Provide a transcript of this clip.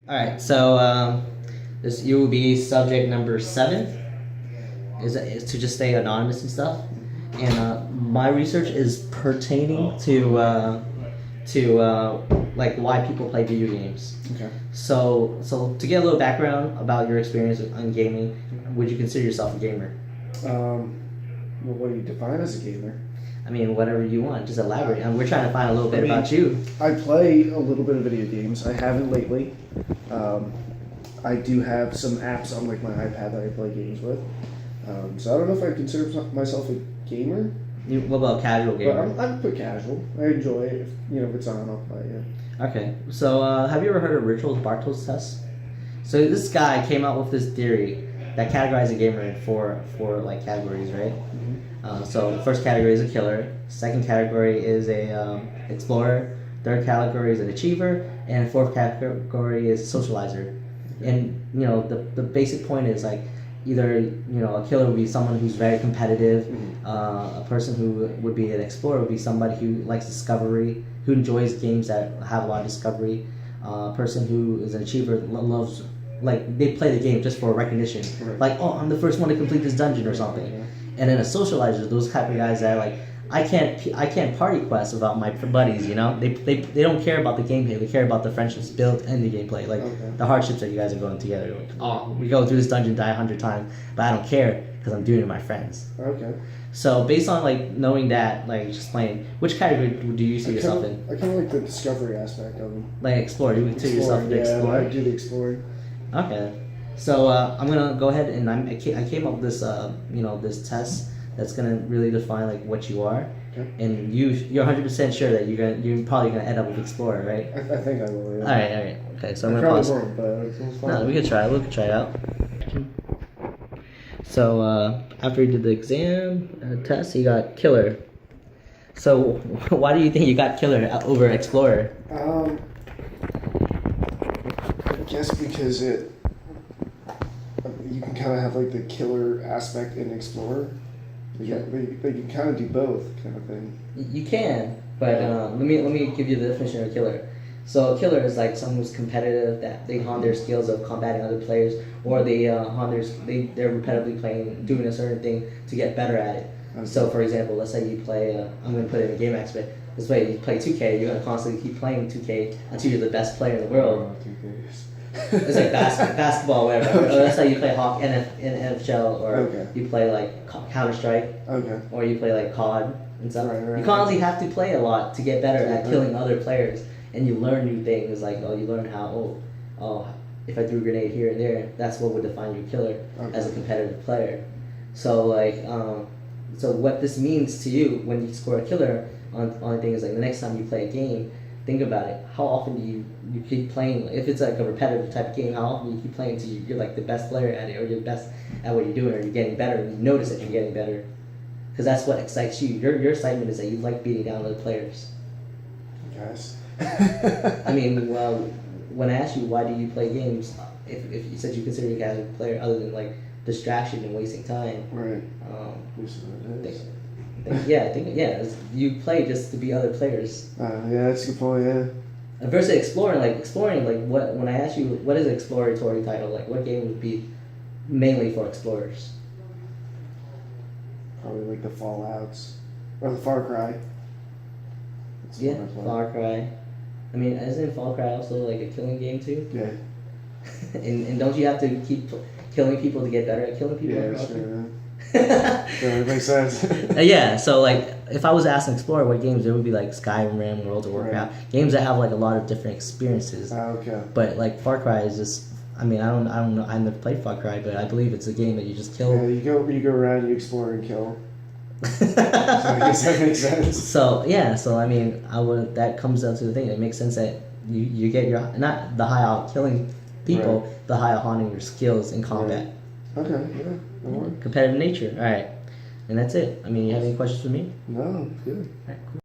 All right, so this you will be subject number 7 is to just stay anonymous and stuff. And my research is pertaining to like why people play video games. Okay. So to get a little background about your experience on gaming, would you consider yourself a gamer? Well, what do you define as a gamer? I mean, whatever you want. Just elaborate. And we're trying to find a little bit about you. I play a little bit of video games. I haven't lately. I do have some apps on like my iPad that I play games with. So I don't know if I consider myself a gamer. What about casual gamer? But I'm pretty casual. I enjoy it. If it's on, I'll play it. Okay. So have you ever heard of Rituals-Bartels test? So this guy came out with this theory that categorized a gamer in four like categories, right? Mm-hmm. So the first category is a killer. Second category is a explorer. Third category is an achiever, and fourth category is a socializer. And the basic point is like either a killer would be someone who's very competitive. Mm-hmm. A person who would be an explorer would be somebody who likes discovery, who enjoys games that have a lot of discovery. A person who is an achiever loves, like, they play the game just for recognition. Right. Like, oh, I'm the first one to complete this dungeon or something. Yeah. And then a socializer, those type of guys that like, I can't party quest without my buddies. They don't care about the gameplay. They care about the friendships built and the gameplay, like the hardships that you guys are going together. Like, oh, we go through this dungeon, die 100 times, but I don't care because I'm doing it with my friends. Okay. So based on like knowing that, like just playing, which category do you see yourself in? I kind of like the discovery aspect of them. Like explorer, you consider yourself an Yeah, explorer? I do the exploring. Okay. So I'm gonna go ahead and I came up with this this test that's gonna really define like what you are. Okay. And you're 100% sure that you're probably gonna end up with explorer, right? I think I will. Yeah. All right. Okay, so I'm I gonna probably pause. won't, but it's fine. No, we could try. We could try it out. So after he did the exam test, he got killer. So why do you think you got killer over explorer? I guess because you can kind of have like the killer aspect in explorer. They can kind of do both, kind of thing. You can, but let me give you the definition of a killer. So a killer is like someone who's competitive, that they hone their skills of combating other players, or they're repetitively doing a certain thing to get better at it. Okay. So for example, let's say you play, I'm going to put it in a game aspect. This way, you play 2K, you're going to constantly keep playing 2K until you're the best player in the world. It's like basketball, whatever. Okay. Or let's say you play hockey in NHL, or Okay. you play like Counter-Strike, Okay. or you play like COD and stuff. Right. You constantly have to play a lot to get better at killing other players, and you learn new things. Like, you learn how if I threw a grenade here and there, that's what would define your killer as a competitive player. So like so what this means to you when you score a killer on things like the next time you play a game, think about it. How often do you keep playing? If it's like a repetitive type of game, how often do you keep playing until you're like the best player at it, or you're the best at what you're doing, or you're getting better, and you notice that you're getting better? Because that's what excites you. Your excitement is that you like beating down other players. Guys. I mean, well, when I asked you why do you play games, if you said you consider yourself a player other than like distraction and wasting time, Right. it's- you play just to be other players. Yeah, that's a good point. Yeah. Versus exploring, what when I asked you what is an exploratory title, like what game would be mainly for explorers? Probably like the Fallouts or the Far Cry. That's the Yeah, one I play. Far Cry. I mean, isn't Far Cry also like a killing game too? Yeah. and don't you have to keep killing people to get better at killing people? Yeah, that's true. Yeah, it makes sense. Yeah, so like if I was asked an explorer what games, there would be like Skyrim, World of Warcraft, games that have like a lot of different experiences. Okay. But like Far Cry is just, I mean, I don't know, I've never played Far Cry, but I believe it's a game that you just kill. Yeah, you go around, you explore and kill. So I guess that makes sense. So yeah, so I mean, that comes down to the thing. It makes sense that you get your, not the high out killing people, the high out honing your skills in combat. Okay, yeah. That works. Competitive nature. All right, and that's it. I mean, you have any questions for me? No, good. All right, cool.